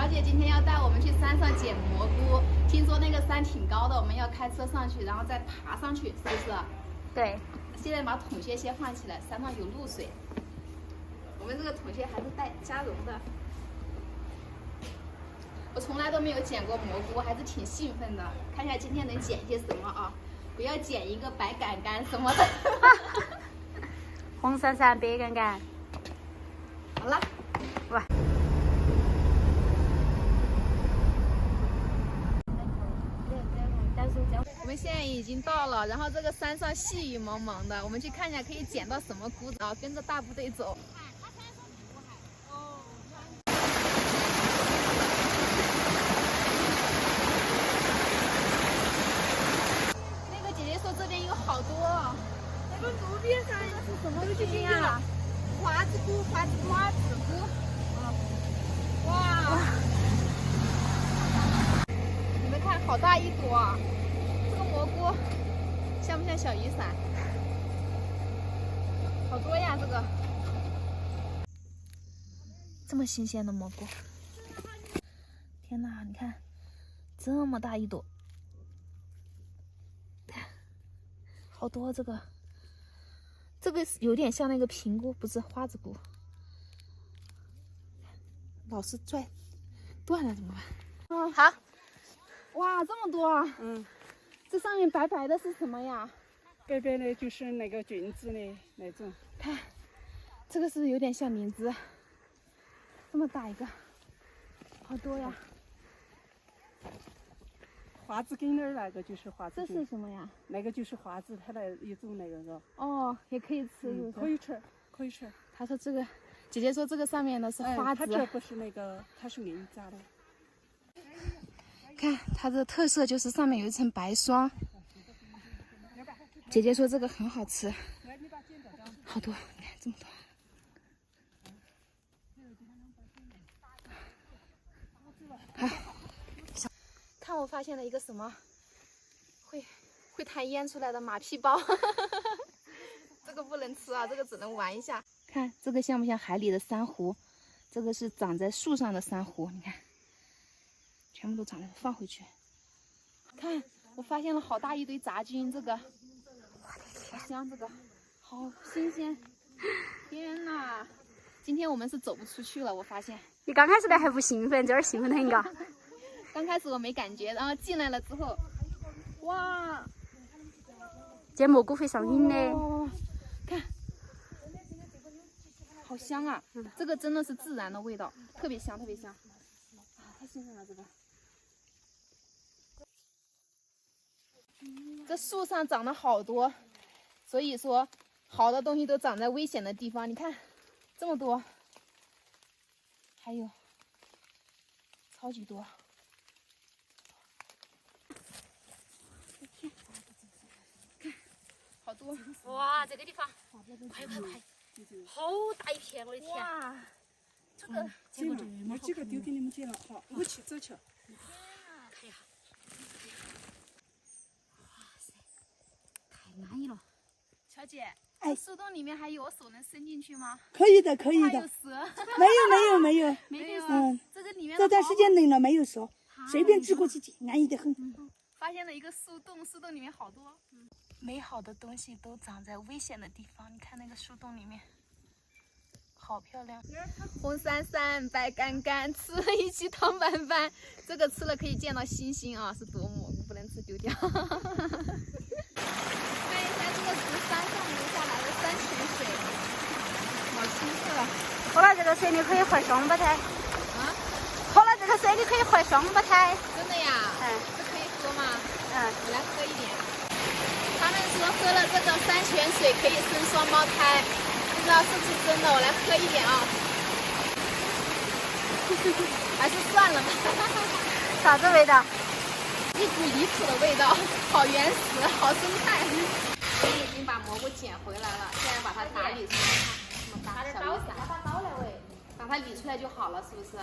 小姐今天要带我们去山上捡蘑菇，听说那个山挺高的，我们要开车上去，然后再爬上去，是不是？对。现在把桶靴先换起来，山上有露水。我们这个桶靴还是带加绒的。我从来都没有捡过蘑菇，还是挺兴奋的。看一下今天能捡些什么啊？不要捡一个白杆杆什么的。红闪闪，白杆杆。好了，哇！我们现在已经到了，然后这个山上细雨蒙蒙的，我们去看一下可以捡到什么菇子啊！跟着大部队走。那个姐姐说这边有好多，那个路边上是什么菇呀？花子菇，花子菇。哇！你们看，好大一朵啊！这个蘑菇像不像小雨伞？好多呀，这个这么新鲜的蘑菇！天哪，你看，这么大一朵，好多这个有点像那个平菇，不是花子菇。老是拽断了怎么办？嗯，好。哇，这么多啊！这上面白白的是什么呀？白白的就是那个菌子的那种。看，这个是不是有点像灵芝？这么大一个，好多呀！花枝根儿那个就是花枝。这是什么呀？那个就是花枝，它的一种那个。哦，也可以吃，是不是？可以吃，可以吃。他说这个，姐姐说这个上面的是花枝。它这不是那个，它是硬扎的。看它的特色就是上面有一层白霜。姐姐说这个很好吃，好多，你看这么多。好，看我发现了一个什么，会弹烟出来的马屁包，这个不能吃啊，这个只能玩一下。看这个像不像海里的珊瑚？这个是长在树上的珊瑚，你看。全部都长了，放回去。看，我发现了好大一堆杂菌，这个好香，这个好新鲜。天哪，今天我们是走不出去了，我发现。你刚开始来还不兴奋，这儿兴奋得很嘎。刚开始我没感觉，然后进来了之后，哇，这蘑菇会上瘾的。看，好香啊！这个真的是自然的味道，特别香，特别香。啊，太新鲜了，这个。这树上长了好多，所以说好的东西都长在危险的地方。你看，这么多，还有超级多。看，好多！哇，这个地方，快，好大一片，我的天！哇，这个那几个丢给你们捡了，好，我去走去。看一下。安逸了，小姐，树洞里面还有，我手能伸进去吗？可以的，可以的。还有蛇？没有。没有。这个里面这段时间冷了，没有蛇，随便支过去捡，安逸得很。发现了一个树洞，树洞里面好多美好的东西都长在危险的地方。你看那个树洞里面，好漂亮。红闪闪，白杆杆，吃了一起糖板板。这个吃了可以见到星星啊，是多蘑菇，不能吃丢掉。这是山上流下来的山泉水，好清澈。喝了这个水你可以怀双胞胎。啊？喝了这个水你可以怀双胞胎。真的呀？这可以喝吗？我来喝一点。他们说喝了这个山泉水可以生双胞胎，不知道是不是真的？我来喝一点啊。还是算了吧。啥子味道？一股离谱的味道，好原始，好生态。我们已经把蘑菇捡回来了，现在把它打理出来，这么大小雨伞，把它理出来就好了，是不是？